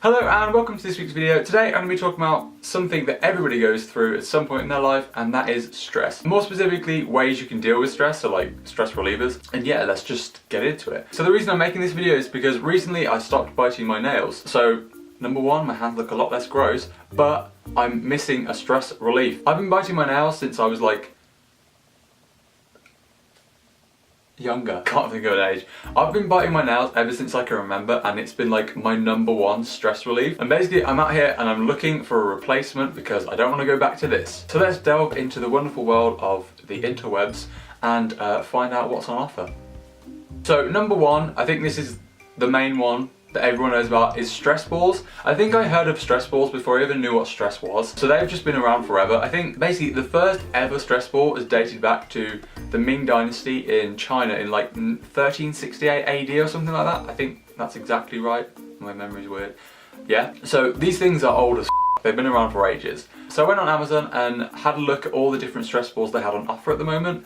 Hello and welcome to this week's video. Today I'm going to be talking about something that everybody goes through at some point in their life, and that is stress. More specifically, ways you can deal with stress, so like stress relievers. And yeah, let's just get into it. So the reason I'm making this video is because recently I stopped biting my nails. So number one, my hands look a lot less gross, but I'm missing a stress relief. I've been biting my nails since I was like younger. Can't think of an age. I've been biting my nails ever since I can remember, and it's been like my number one stress relief. And basically I'm out here and I'm looking for a replacement because I don't want to go back to this. So let's delve into the wonderful world of the interwebs and find out what's on offer. So number one, I think this is the main one that everyone knows about, is stress balls. I think I heard of stress balls before I even knew what stress was. So they've just been around forever. I think basically the first ever stress ball is dated back to the Ming Dynasty in China in like 1368 AD or something like that. I think that's exactly right. My memory's weird. Yeah. So these things are old as f***. They've been around for ages. So I went on Amazon and had a look at all the different stress balls they had on offer at the moment,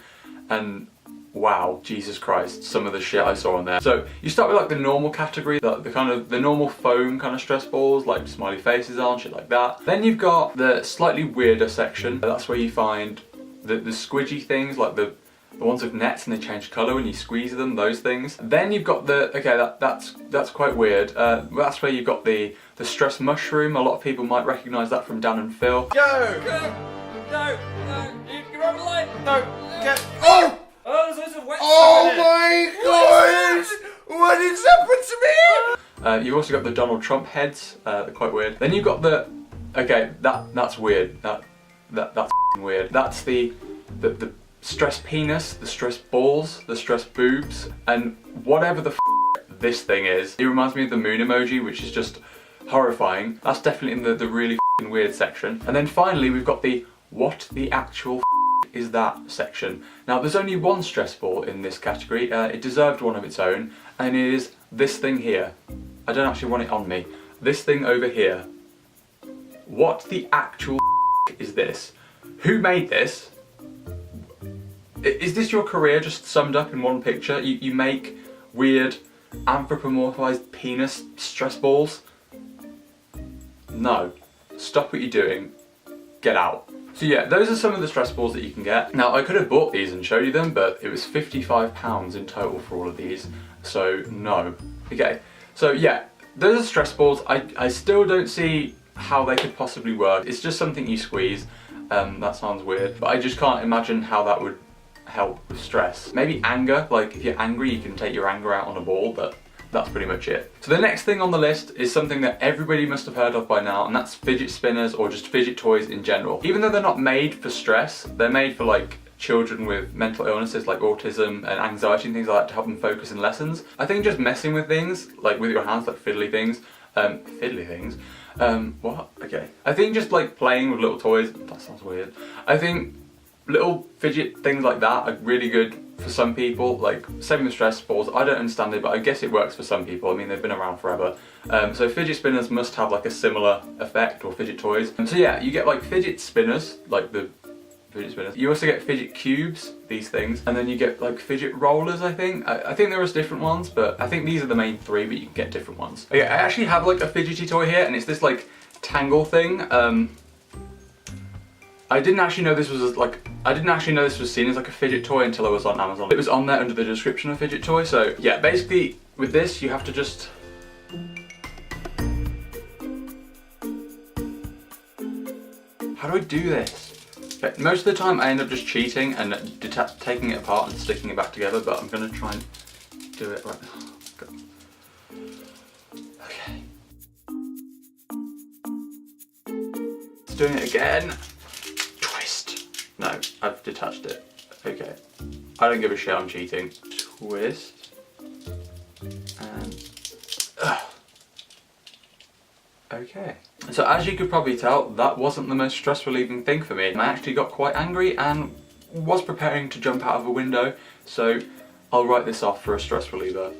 and wow, Jesus Christ, some of the shit I saw on there. So you start with like the normal category, the normal foam kind of stress balls, like smiley faces on, shit like that. Then you've got the slightly weirder section. That's where you find the squidgy things, like the ones with nets and they change colour when you squeeze them, those things. Then you've got the, okay, that's quite weird. That's where you've got the stress mushroom. A lot of people might recognise that from Dan and Phil. No, you can run the line. No, get. Oh! Oh, there's loads of wet Oh stuff in my god! What has happened to me? You've also got the Donald Trump heads. They're quite weird. Then you've got the, okay, that's weird. That's f***ing weird. That's the stress penis, the stress balls, the stress boobs, and whatever the f*** this thing is. It reminds me of the moon emoji, which is just horrifying. That's definitely in the really f***ing weird section. And then finally we've got the what the actual f*** is that section. Now there's only one stress ball in this category. It deserved one of its own, and it is this thing here. I don't actually want it on me. This thing over here. What the actual f*** is this? Who made this? Is this your career just summed up in one picture? You make weird anthropomorphized penis stress balls? No. Stop what you're doing. Get out. So yeah, those are some of the stress balls that you can get. Now I could have bought these and showed you them, but it was £55 in total for all of these, so no. Okay, so yeah, those are stress balls. I still don't see how they could possibly work. It's just something you squeeze. That sounds weird, but I just can't imagine how that would help with stress. Maybe anger, like if you're angry you can take your anger out on a ball, but that's pretty much it. So the next thing on the list is something that everybody must have heard of by now, and that's fidget spinners or just fidget toys in general. Even though they're not made for stress, they're made for like children with mental illnesses like autism and anxiety and things like that to help them focus in lessons. I think just messing with things, like with your hands, like fiddly things, what? Okay. I think just like playing with little toys, that sounds weird. I think little fidget things like that are really good for some people, like same with stress balls. I don't understand it, but I guess it works for some people. I mean, they've been around forever. So fidget spinners must have like a similar effect, or fidget toys. So yeah, you get like fidget spinners, like the fidget spinners. You also get fidget cubes, these things, and then you get like fidget rollers, I think. I think there is different ones, but I think these are the main three, but you can get different ones. Okay, I actually have like a fidgety toy here, and it's this like tangle thing. I didn't actually know this was seen as like a fidget toy until I was on Amazon. It was on there under the description of fidget toy. So yeah, basically with this you have to just how do I do this? But most of the time I end up just cheating and taking it apart and sticking it back together, but I'm gonna try and do it right now. Okay. It's doing it again. No, I've detached it. Okay. I don't give a shit, I'm cheating. Twist. And... okay. So as you could probably tell, that wasn't the most stress relieving thing for me. I actually got quite angry and was preparing to jump out of a window, so I'll write this off for a stress reliever.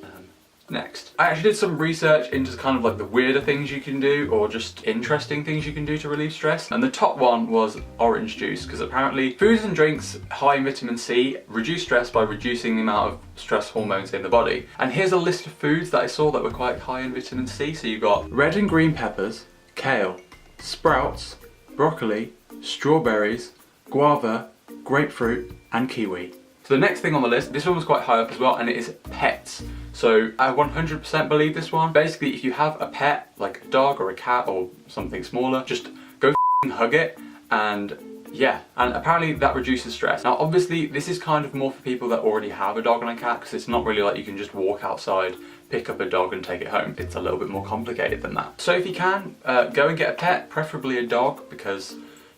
next. I actually did some research into kind of like the weirder things you can do or just interesting things you can do to relieve stress, and the top one was orange juice, because apparently foods and drinks high in vitamin C reduce stress by reducing the amount of stress hormones in the body. And here's a list of foods that I saw that were quite high in vitamin C. So you've got red and green peppers, kale, sprouts, broccoli, strawberries, guava, grapefruit and kiwi. So the next thing on the list, this one was quite high up as well, and it is pets. So I 100% believe this one. Basically, if you have a pet, like a dog or a cat or something smaller, just go hug it, and yeah, and apparently that reduces stress. Now obviously this is kind of more for people that already have a dog and a cat, because it's not really like you can just walk outside, pick up a dog and take it home. It's a little bit more complicated than that. So if you can, go and get a pet, preferably a dog, because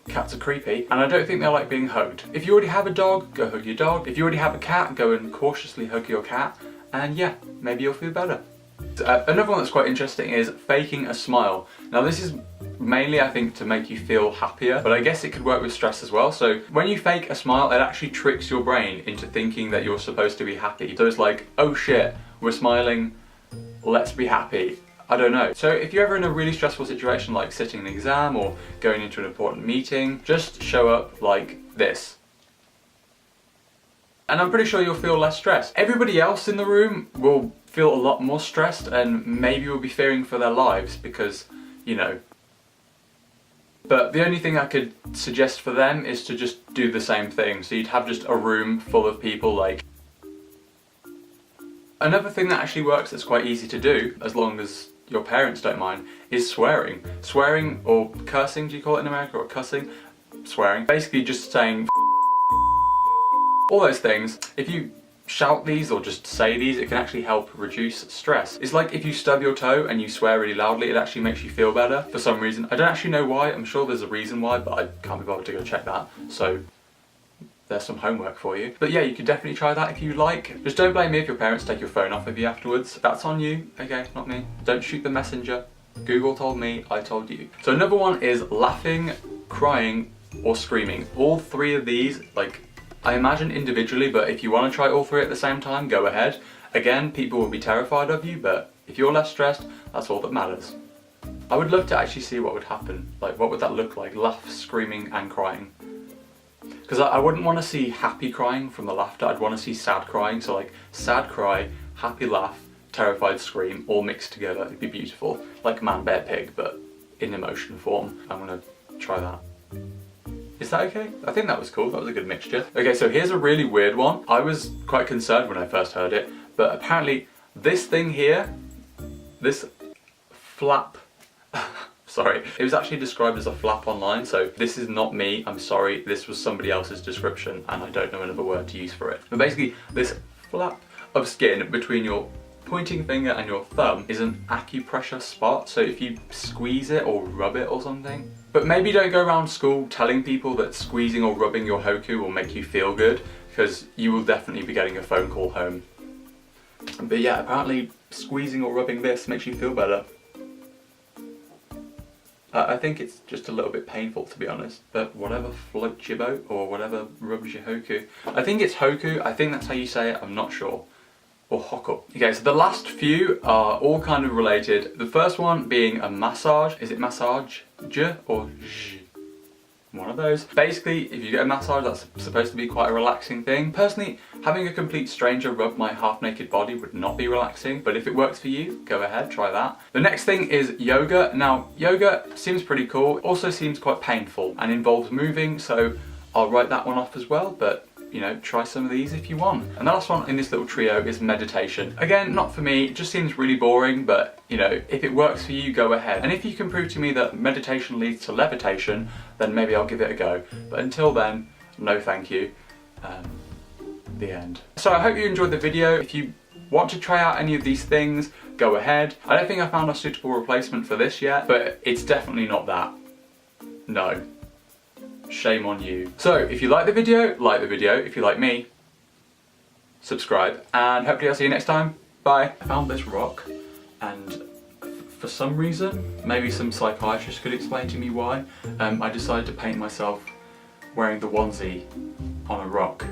cats are creepy, and I don't think they like being hugged. If you already have a dog, go hug your dog. If you already have a cat, go and cautiously hug your cat, and yeah, maybe you'll feel better. Another one that's quite interesting is faking a smile. Now this is mainly, I think, to make you feel happier, but I guess it could work with stress as well. So when you fake a smile, it actually tricks your brain into thinking that you're supposed to be happy. So it's like, oh shit, we're smiling, let's be happy. I don't know. So if you're ever in a really stressful situation, like sitting an exam or going into an important meeting, just show up like this. And I'm pretty sure you'll feel less stressed. Everybody else in the room will feel a lot more stressed, and maybe will be fearing for their lives because, you know. But the only thing I could suggest for them is to just do the same thing. So you'd have just a room full of people like. Another thing that actually works that's quite easy to do, as long as your parents don't mind, is swearing. Swearing, or cursing, do you call it in America, or cussing? Swearing. Basically just saying all those things. If you shout these or just say these, it can actually help reduce stress. It's like if you stub your toe and you swear really loudly, it actually makes you feel better for some reason. I don't actually know why, I'm sure there's a reason why, but I can't be bothered to go check that. So there's some homework for you. But yeah, you could definitely try that if you like. Just don't blame me if your parents take your phone off of you afterwards. That's on you, okay, not me. Don't shoot the messenger. Google told me, I told you. So another one is laughing, crying, or screaming. All three of these, like, I imagine individually, but if you want to try all three at the same time, go ahead. Again, people will be terrified of you, but if you're less stressed, that's all that matters. I would love to actually see what would happen. Like, what would that look like? Laugh, screaming, and crying. Because I wouldn't want to see happy crying from the laughter, I'd want to see sad crying. So like, sad cry, happy laugh, terrified scream, all mixed together. It'd be beautiful. Like Man, Bear, Pig, but in emotion form. I'm going to try that. Is that okay? I think that was cool, that was a good mixture. Okay, so here's a really weird one. I was quite concerned when I first heard it, but apparently this thing here, this flap, sorry, it was actually described as a flap online, so this is not me, I'm sorry, this was somebody else's description and I don't know another word to use for it. But basically, this flap of skin between your pointing finger and your thumb is an acupressure spot, so if you squeeze it or rub it or something. But maybe don't go around school telling people that squeezing or rubbing your hoku will make you feel good, because you will definitely be getting a phone call home. But yeah, apparently squeezing or rubbing this makes you feel better. I think it's just a little bit painful, to be honest, but whatever floats your boat or whatever rubs your hoku. I think it's hoku, I think that's how you say it, I'm not sure. Or hoku. Okay, so the last few are all kind of related. The first one being a massage. Is it massage? J or j? One of those. Basically, if you get a massage, that's supposed to be quite a relaxing thing. Personally, having a complete stranger rub my half-naked body would not be relaxing, but if it works for you, go ahead, try that. The next thing is yoga. Now, yoga seems pretty cool. It also seems quite painful and involves moving, so I'll write that one off as well, but you know, try some of these if you want. And the last one in this little trio is meditation. Again, not for me, it just seems really boring, but you know, if it works for you, go ahead. And if you can prove to me that meditation leads to levitation, then maybe I'll give it a go. But until then, no thank you. The end. So I hope you enjoyed the video. If you want to try out any of these things, go ahead. I don't think I found a suitable replacement for this yet, but it's definitely not that. No. Shame on you. So if you like the video, like the video. If you like me, subscribe. And hopefully I'll see you next time. Bye. I found this rock and for some reason, maybe some psychiatrist could explain to me why, I decided to paint myself wearing the onesie on a rock.